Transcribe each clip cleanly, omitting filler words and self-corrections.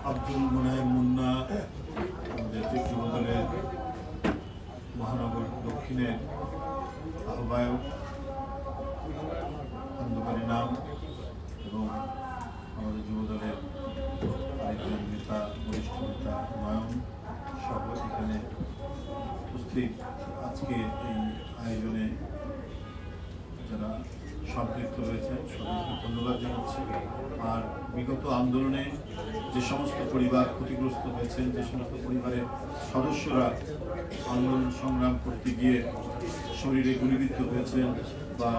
আব্দুল মোনায়েম মুন্না আমাদের যুব দলের মহানগর দক্ষিণের আহ্বায়ক, খন্দকারী নাম এবং আমাদের যুব দলের আরেকজন নেতা, বরিষ্ঠ নেতা নয়ন সহ এখানে উপস্থিত আজকে এই আয়োজনে যারা সম্পৃক্ত রয়েছেন সবাইকে ধন্যবাদ জানাচ্ছি। আর বিগত আন্দোলনে যে সমস্ত পরিবার ক্ষতিগ্রস্ত হয়েছেন, যে সমস্ত পরিবারের সদস্যরা আন্দোলন সংগ্রাম করতে গিয়ে শরীরে গুলিবিদ্ধ হয়েছেন বা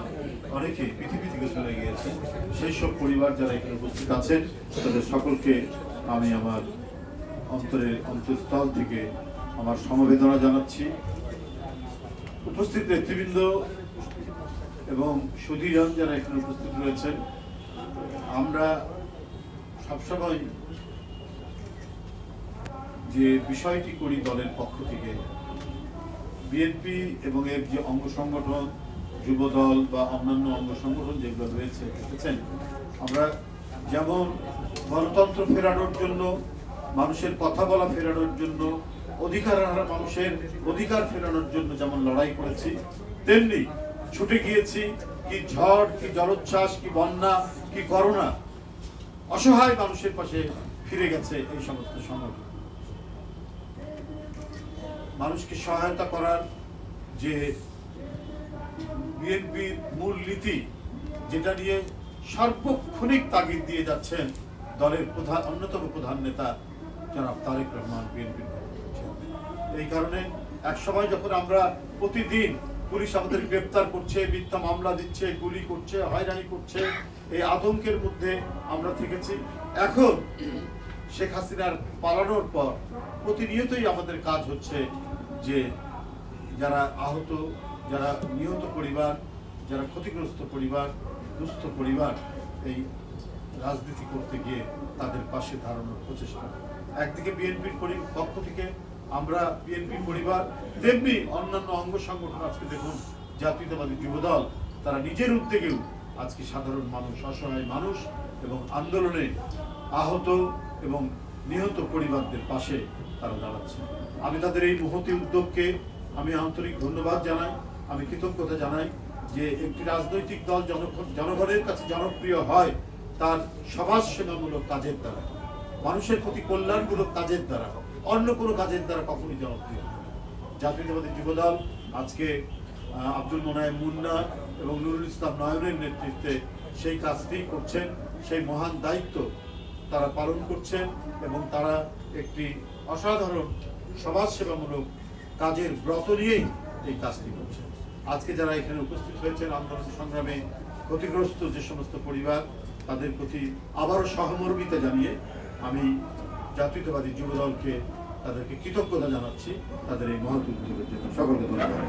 অনেকে পৃথিবী থেকে চলে গিয়েছেন, সেই সব পরিবার যারা এখানে উপস্থিত আছেন তাদের সকলকে আমি আমার অন্তরের অন্তঃস্থল থেকে আমার সমবেদনা জানাচ্ছি। উপস্থিত নেতৃবৃন্দ এবং সুধীজন যারা এখানে উপস্থিত রয়েছেন, আমরা সবসময় যে বিষয়টি করি দলের পক্ষ থেকে, বিএনপি এবং এর যে অঙ্গ সংগঠন, যুব দল বা অন্যান্য অঙ্গ সংগঠন যেগুলো রয়েছে, দেখেছেন আমরা যেমন গণতন্ত্র ফেরানোর জন্য, মানুষের কথা বলা ফেরানোর জন্য, অধিকারহারা মানুষের অধিকার ফেরানোর জন্য যেমন লড়াই করেছি, তেমনি ছুটে গিয়েছি কি ঝড়, কি জলোচ্ছ্বাস, কি বন্যা, কি করোনা, অসহায় মানুষের পাশে ফিরে গেছে এই সমস্ত সংগঠন। মানুষকে সহায়তা করার যে বিএনপির মূল নীতি, যেটা নিয়ে সার্বক্ষণিক তাগিদ দিয়ে যাচ্ছেন দলের অন্যতম প্রধান নেতা জনাব তারেক রহমান, বিএনপির। এই কারণে একসময় যখন আমরা প্রতিদিন পুলিশ আমাদের গ্রেপ্তার করছে, মিথ্যা মামলা দিচ্ছে, গুলি করছে, হয়রানি করছে, এই আতঙ্কের মধ্যে আমরা থেকেছি। এখন শেখ হাসিনার পালানোর পর প্রতিনিয়তই আমাদের কাজ হচ্ছে যে যারা আহত, যারা নিহত পরিবার, যারা ক্ষতিগ্রস্ত পরিবার, দুস্থ পরিবার, এই রাজনীতি করতে গিয়ে তাদের পাশে দাঁড়ানোর প্রচেষ্টা। একদিকে বিএনপির পক্ষ থেকে আমরা বিএনপির পরিবার, তেমনি অন্যান্য অঙ্গ সংগঠন, আজকে দেখুন জাতীয়তাবাদী যুবদল, তারা নিজের উদ্যোগেও আজকে সাধারণ মানুষ, অসহায় মানুষ এবং আন্দোলনে আহত এবং নিহত পরিবারদের পাশে তারা দাঁড়াচ্ছে। আমি তাদের এই মহতী উদ্যোগকে আমি আন্তরিক ধন্যবাদ জানাই, আমি কৃতজ্ঞতা জানাই যে একটি রাজনৈতিক দল জনগণের কাছে জনপ্রিয় হয় তার সমাজ সেবামূলক কাজের দ্বারা, মানুষের প্রতি কল্যাণমূলক কাজের দ্বারা, অন্য কোনো কাজের দ্বারা কখনই জনপ্রিয়। জাতীয়তাবাদী যুবদল আজকে আব্দুল মোনায়েম মুন্না এবং নুরুল ইসলাম নয়নের নেতৃত্বে সেই কাজটি করছেন, সেই মহান দায়িত্ব তারা পালন করছেন এবং তারা একটি অসাধারণ সমাজসেবামূলক কাজের ব্রত নিয়েই এই কাজটি করছেন। আজকে যারা এখানে উপস্থিত হয়েছেন আন্দোলন সংগ্রামে ক্ষতিগ্রস্ত যে সমস্ত পরিবার, তাদের প্রতি আবারও সহমর্মিতা জানিয়ে আমি জাতীয়তাবাদী যুবদলকে তাদেরকে কৃতজ্ঞতা জানাচ্ছি তাদের এই মহৎ উদ্যোগের জন্য। সকলকে ধন্যবাদ।